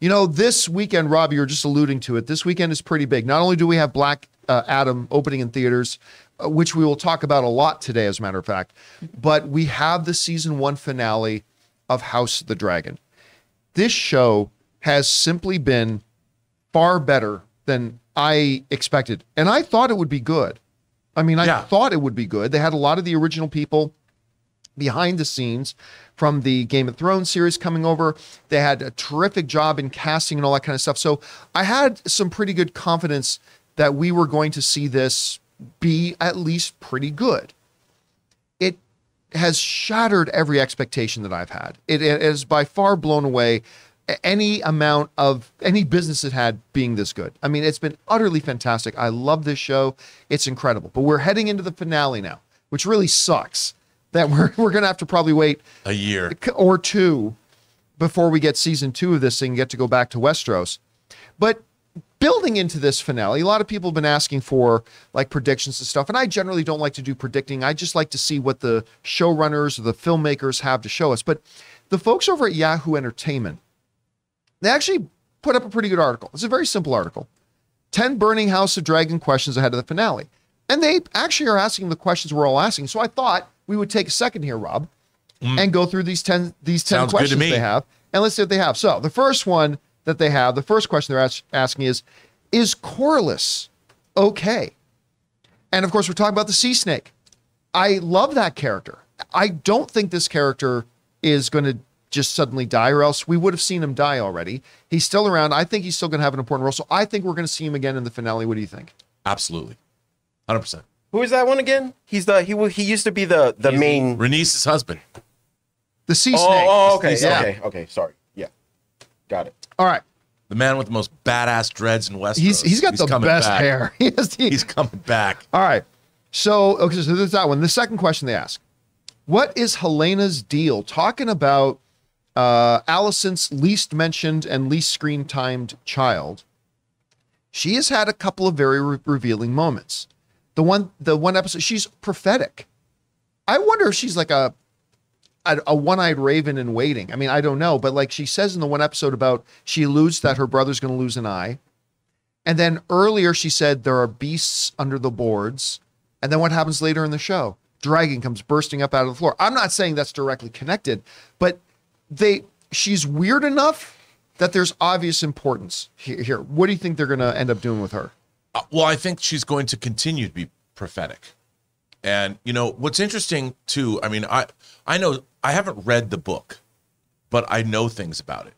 You know, this weekend, Rob, you were just alluding to it. This weekend is pretty big. Not only do we have Black Adam opening in theaters, which we will talk about a lot today, as a matter of fact, but we have the season 1 finale of House of the Dragon. This show has simply been far better than I expected. And I thought it would be good. I mean, I thought it would be good. They had a lot of the original people behind the scenes from the Game of Thrones series coming over. They had a terrific job in casting and all that kind of stuff. So I had some pretty good confidence that we were going to see this be at least pretty good. It has shattered every expectation that I've had. It has by far blown away any amount of any business it had being this good. I mean, it's been utterly fantastic. I love this show. It's incredible. But we're heading into the finale now, which really sucks that we're going to have to probably wait a year or two before we get season 2 of this thing and get to go back to Westeros. But building into this finale, a lot of people have been asking for like predictions and stuff. And I generally don't like to do predicting. I just like to see what the showrunners or the filmmakers have to show us. But the folks over at Yahoo Entertainment, they actually put up a pretty good article. It's a very simple article. 10 burning House of Dragon questions ahead of the finale. And they actually are asking the questions we're all asking. So I thought we would take a second here, Rob, and go through these 10 questions they have. And let's see what they have. So the first one that they have, the first question they're asking is Corlys okay? And of course, we're talking about the sea snake. I love that character. I don't think this character is going to just suddenly die, or else we would have seen him die already. He's still around. I think he's still going to have an important role. So I think we're going to see him again in the finale. What do you think? Absolutely. 100%. Who is that one again? He used to be the main Rhaenys' husband. The sea snake. Oh, okay. Okay. Sorry. Yeah. Got it. All right. The man with the most badass dreads in Westeros. He's got the best hair. He's coming back. All right. So there's that one. The second question they ask, what is Helena's deal? Talking about Alicent's least mentioned and least screen-timed child. She has had a couple of very revealing moments. The one episode, she's prophetic. I wonder if she's like a one-eyed raven in waiting. I mean, I don't know, but like she says in the one episode about she alludes that her brother's going to lose an eye. And then earlier she said there are beasts under the boards. And then what happens later in the show? Dragon comes bursting up out of the floor. I'm not saying that's directly connected, but she's weird enough that there's obvious importance here. What do you think they're going to end up doing with her? Well, I think she's going to continue to be prophetic. And, you know, what's interesting, too, I mean, I know I haven't read the book, but I know things about it.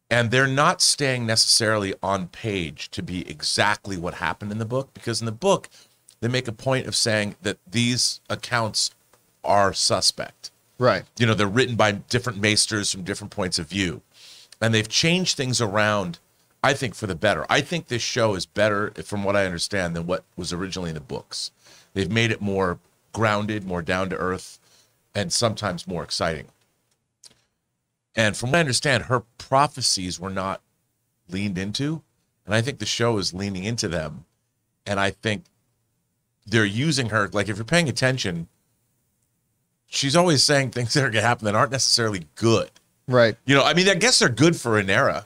And they're not staying necessarily on page to be exactly what happened in the book, because in the book, they make a point of saying that these accounts are suspect. Right. You know, they're written by different maesters from different points of view. And they've changed things around, I think, for the better. I think this show is better, from what I understand, than what was originally in the books. They've made it more grounded, more down to earth, and sometimes more exciting. And from what I understand, her prophecies were not leaned into. And I think the show is leaning into them. And I think they're using her, like if you're paying attention, she's always saying things that are going to happen that aren't necessarily good. Right. You know, I mean, I guess they're good for an era,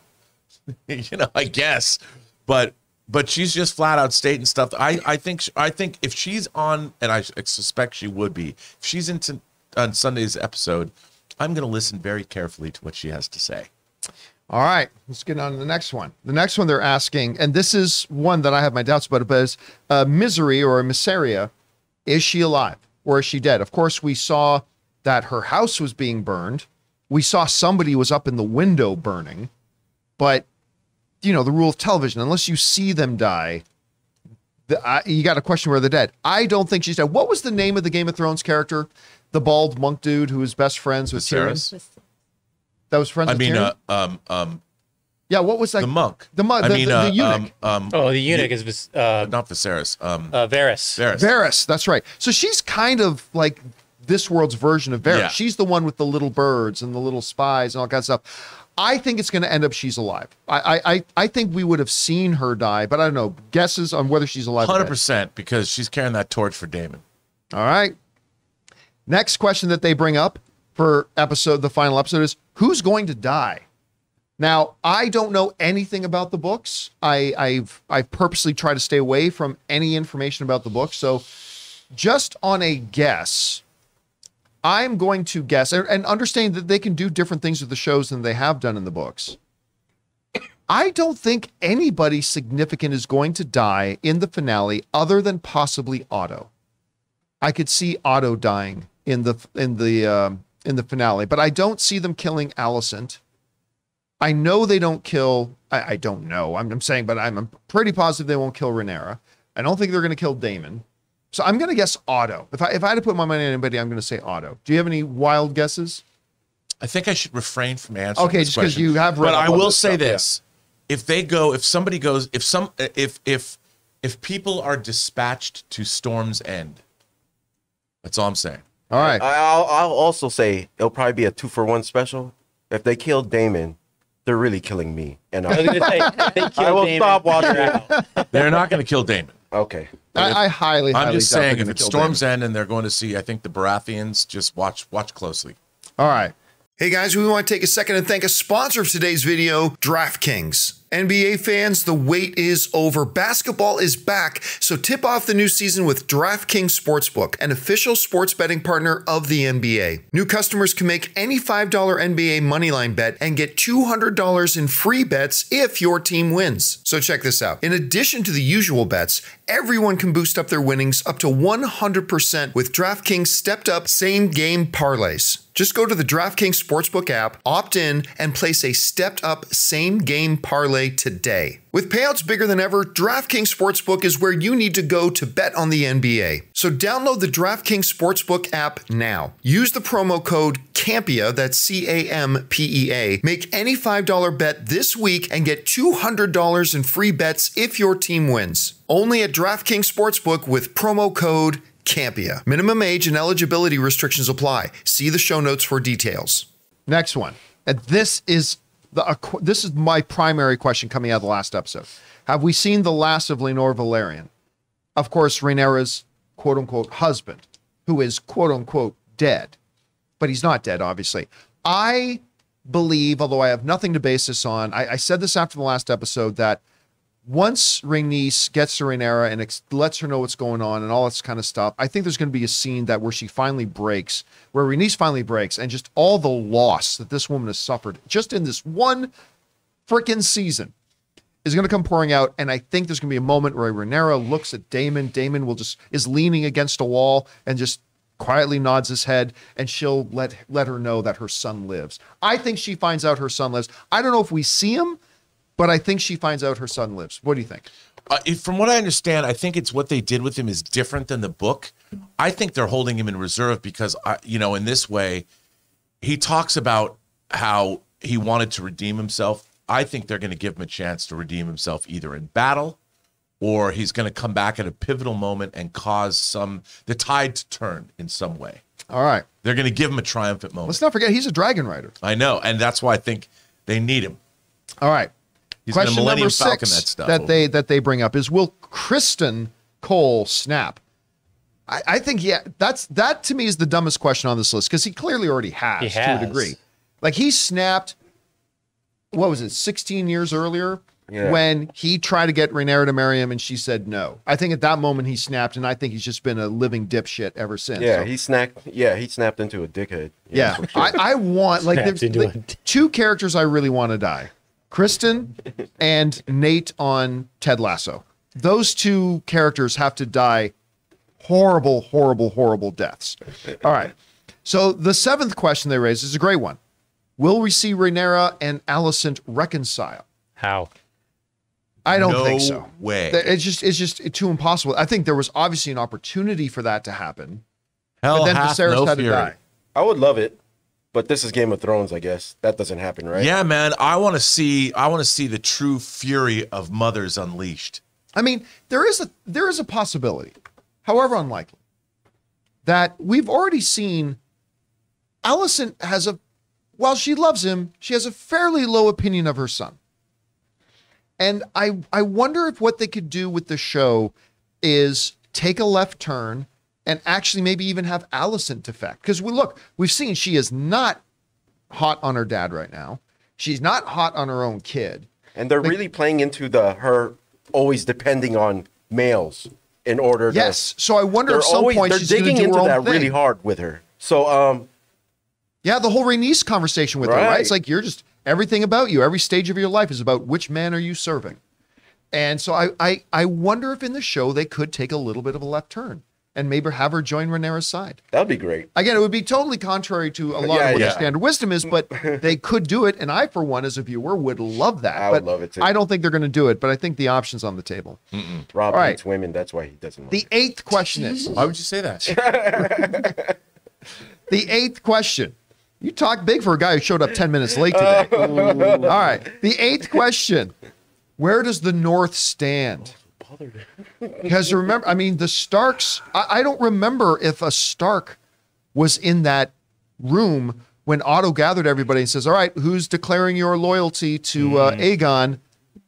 you know, I guess, but she's just flat out stating stuff. I think if she's on, and I suspect she would be, if she's on Sunday's episode, I'm going to listen very carefully to what she has to say. All right, let's get on to the next one. The next one they're asking, and this is one that I have my doubts about, but is Misery or Mysaria, is she alive or is she dead? Of course, we saw that her house was being burned. We saw somebody was up in the window burning, but you know, the rule of television, unless you see them die, you got to question where they're dead. I don't think she's dead. What was the name of the Game of Thrones character? The bald monk dude who was best friends with Tyrion? That was friends with Tyrion? Yeah, what was that? The monk. The eunuch. The eunuch is not Viserys. Varys. Varys, that's right. So she's kind of like this world's version of Varys. Yeah. She's the one with the little birds and the little spies and all kinds of stuff. I think it's going to end up she's alive. I think we would have seen her die, but I don't know. Guesses on whether she's alive. 100%, because she's carrying that torch for Daemon. All right. Next question that they bring up for the final episode is, who's going to die? Now, I don't know anything about the books. I've purposely tried to stay away from any information about the book. So just on a guess, I'm going to guess and understand that they can do different things with the shows than they have done in the books. I don't think anybody significant is going to die in the finale other than possibly Otto. I could see Otto dying in the finale, but I don't see them killing Alicent. I know they don't kill. I don't know. I'm saying, but I'm pretty positive they won't kill Rhaenyra. I don't think they're going to kill Daemon. So I'm going to guess Otto. If I had to put my money on anybody, I'm going to say Otto. Do you have any wild guesses? I think I should refrain from answering. Okay, this just because question. you have read. But I all will this say stuff, this: if people are dispatched to Storm's End, that's all I'm saying. All right. I'll also say it'll probably be a 2-for-1 special. If they kill Damon, they're really killing me, and I was gonna say, they I will Damon, stop watching. you're out. They're not going to kill Daemon. Okay. I highly. I'm just doubt they're saying, if gonna it's kill Storm's Daemon. End and they're going to see, I think the Baratheons, just watch closely. All right. Hey guys, we want to take a second and thank a sponsor of today's video, DraftKings. NBA fans, the wait is over. Basketball is back, so tip off the new season with DraftKings Sportsbook, an official sports betting partner of the NBA. New customers can make any $5 NBA moneyline bet and get $200 in free bets if your team wins. So check this out. In addition to the usual bets, everyone can boost up their winnings up to 100% with DraftKings stepped-up same-game parlays. Just go to the DraftKings Sportsbook app, opt in, and place a stepped-up same-game parlay today. With payouts bigger than ever, DraftKings Sportsbook is where you need to go to bet on the NBA. So download the DraftKings Sportsbook app now. Use the promo code Campea, that's C-A-M-P-E-A. Make any $5 bet this week and get $200 in free bets if your team wins. Only at DraftKings Sportsbook with promo code Campea. Minimum age and eligibility restrictions apply. See the show notes for details. Next one. And this is my primary question coming out of the last episode. Have we seen the last of Lenore Valerian? Of course, Rhaenyra's quote-unquote husband, who is quote-unquote dead. But he's not dead, obviously. I believe, although I have nothing to base this on, I said this after the last episode, that once Rhaenys gets to Rhaenyra and lets her know what's going on and all this kind of stuff, I think there's going to be a scene where she finally breaks, where Rhaenys finally breaks, and just all the loss that this woman has suffered just in this one freaking season is going to come pouring out. And I think there's going to be a moment where Rhaenyra looks at Daemon. Daemon is leaning against a wall and just quietly nods his head, and she'll let her know that her son lives. I think she finds out her son lives. I don't know if we see him, but I think she finds out her son lives. What do you think? From what I understand, I think it's what they did with him is different than the book. I think they're holding him in reserve because, in this way, he talks about how he wanted to redeem himself. I think they're going to give him a chance to redeem himself either in battle or he's going to come back at a pivotal moment and cause the tide to turn in some way. All right. They're going to give him a triumphant moment. Let's not forget, he's a dragon rider. I know, and that's why I think they need him. All right. He's Question gonna Millennium number Falcon 6 that stuff that they bring up is, will Kristen Cole snap? I think, that to me is the dumbest question on this list, because he clearly already has to a degree. Like, he snapped, what was it, 16 years earlier? Yeah. When he tried to get Rhaenyra to marry him and she said no. I think at that moment he snapped, and I think he's just been a living dipshit ever since. Yeah, so. He snapped into a dickhead. Yeah, sure. I want, there's two characters I really want to die. Kristen and Nate on Ted Lasso. Those two characters have to die horrible, horrible, horrible deaths. All right. So the 7th question they raised is a great one. Will we see Rhaenyra and Alicent reconcile? How? I don't think so. No way. It's just too impossible. I think there was obviously an opportunity for that to happen. Hell, but then hath Viserys no had fury. to die. I would love it, but this is Game of Thrones, I guess. That doesn't happen, right? Yeah, man. I want to see the true fury of mothers unleashed. I mean, there is a possibility, however unlikely, that we've already seen Alicent while she loves him, she has a fairly low opinion of her son. And I wonder if what they could do with the show is take a left turn and actually maybe even have Alicent defect. Because we've seen she is not hot on her dad right now. She's not hot on her own kid. And they're really playing into her always depending on males in order to. Yes. So I wonder if some point they're she's going to digging do into her own that thing. really hard with her. So, yeah, the whole Rhaenys conversation with her, right? It's like, you're just, everything about you, every stage of your life is about which man are you serving. And so I wonder if in the show they could take a little bit of a left turn and maybe have her join Rhaenyra's side. that'd be great. Again, it would be totally contrary to a lot of what the standard wisdom is, but they could do it. And I, for one, as a viewer, would love that. I would love it too. I don't think they're going to do it, but I think the option's on the table. Rob All right. hates women. That's why he doesn't like The eighth question is, Why would you say that? the eighth question. You talk big for a guy who showed up 10 minutes late today. All right. The eighth question. Where does the North stand? Because remember, I mean, the Starks, I don't remember if a Stark was in that room when Otto gathered everybody and says, all right, who's declaring your loyalty to Aegon?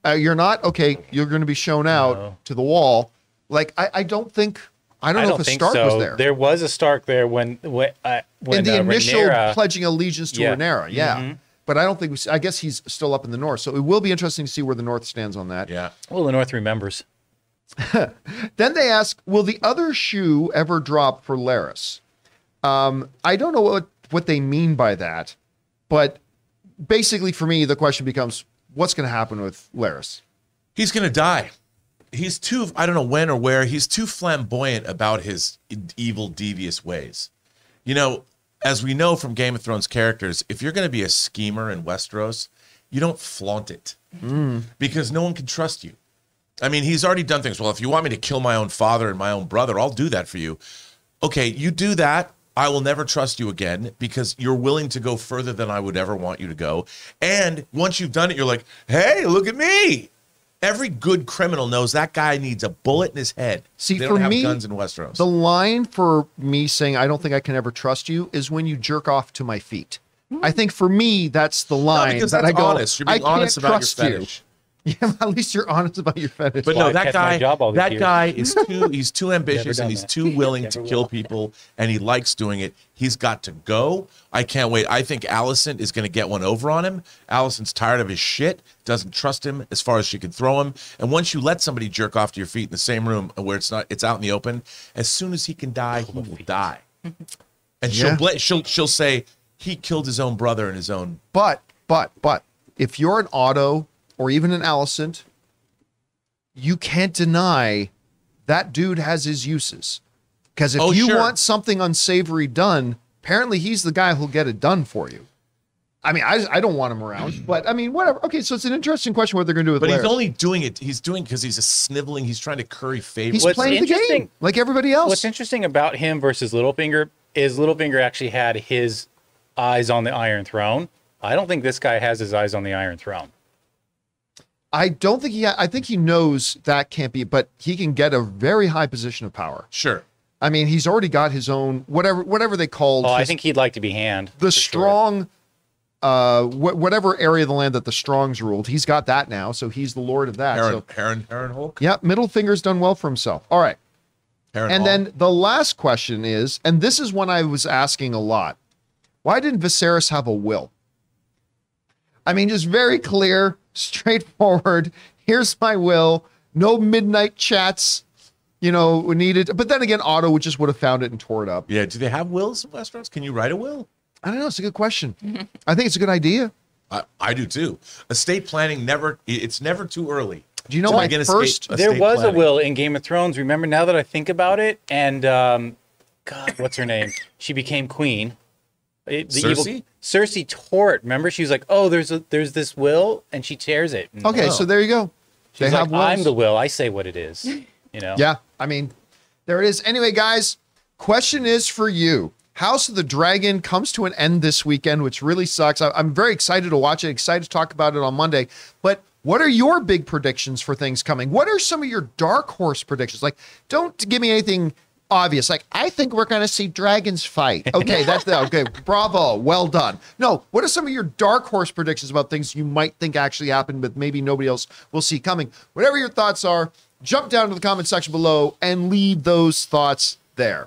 You're not? Okay, you're going to be shown out to the wall. Like, I don't know if a Stark was there. There was a Stark there when in the initial Rhaenyra, pledging allegiance to Rhaenyra, But I don't think, I guess he's still up in the North. So it will be interesting to see where the North stands on that. Yeah. well, the North remembers. Then they ask, will the other shoe ever drop for Larys? I don't know what they mean by that, but basically for me, the question becomes, what's going to happen with Larys? He's going to die. He's too, I don't know when or where, he's too flamboyant about his evil, devious ways. You know, as we know from Game of Thrones characters, if you're going to be a schemer in Westeros, you don't flaunt it because no one can trust you. I mean, he's already done things. Well, if you want me to kill my own father and my own brother, I'll do that for you. Okay, you do that. I will never trust you again because you're willing to go further than I would ever want you to go. And once you've done it, you're like, hey, look at me. Every good criminal knows that guy needs a bullet in his head. See, they for don't have me, guns in Westeros. The line for me saying, I don't think I can ever trust you is when you jerk off to my feet. I think for me, that's the line because that that's I go, honest. You're being honest about your fetish. Yeah, at least you're honest about your fetish. But why no, I that kept my job all these that years. guy is he's too ambitious done and he's that. too willing to Never kill will. people and he likes doing it. He's got to go. I can't wait. I think Alicent is going to get one over on him. Alicent's tired of his shit, doesn't trust him as far as she can throw him. And once you let somebody jerk off to your feet in the same room where it's out in the open, as soon as he can die, he will die. And she'll say he killed his own brother and his own. But if you're an Otto or even an Alicent, you can't deny that dude has his uses. Because if you want something unsavory done, apparently he's the guy who'll get it done for you. I mean, I don't want him around, but I mean, whatever. Okay, so it's an interesting question what they're going to do with But Larys. he's only doing it. He's doing because he's a sniveling. He's trying to curry favor. He's What's playing the game interesting- like everybody else. What's interesting about him versus Littlefinger is Littlefinger actually had his eyes on the Iron Throne. I don't think this guy has his eyes on the Iron Throne. I don't think I think he knows that can't be, but he can get a very high position of power. Sure. I mean, he's already got his own, whatever they called. Oh, I think he'd like to be hand. the for sure. strong, whatever area of the land that the Strongs ruled, he's got that now. So he's the lord of that. Harrenhal. Yeah, Middlefinger's done well for himself. All right. And then the last question is, and this is one I was asking a lot. Why didn't Viserys have a will? I mean, just very clear, straightforward. Here's my will. No midnight chats, needed. But then again, Otto just would have found it and tore it up. Yeah. Do they have wills in Westeros? Can you write a will? I don't know. It's a good question. I think it's a good idea. I do too. Estate planning it's never too early. Do you know to my begin first? estate There was planning. a will in Game of Thrones. Remember, now that I think about it, and God, what's her name? She became queen. Cersei? Cersei tore it. Remember, she was like, "Oh, there's this will," and she tears it. And Okay, so there you go. she's They like, have wills. "I'm the will. I say what it is." You know. Yeah, I mean, there it is. Anyway, guys, question is for you. House of the Dragon comes to an end this weekend, which really sucks. I'm very excited to watch it, excited to talk about it on Monday. But what are your big predictions for things coming? What are some of your dark horse predictions? Like, don't give me anything obvious. Like, I think we're going to see dragons fight. Okay, okay. Bravo, well done. No, what are some of your dark horse predictions about things you might think actually happened, but maybe nobody else will see coming? Whatever your thoughts are, jump down to the comment section below and leave those thoughts there.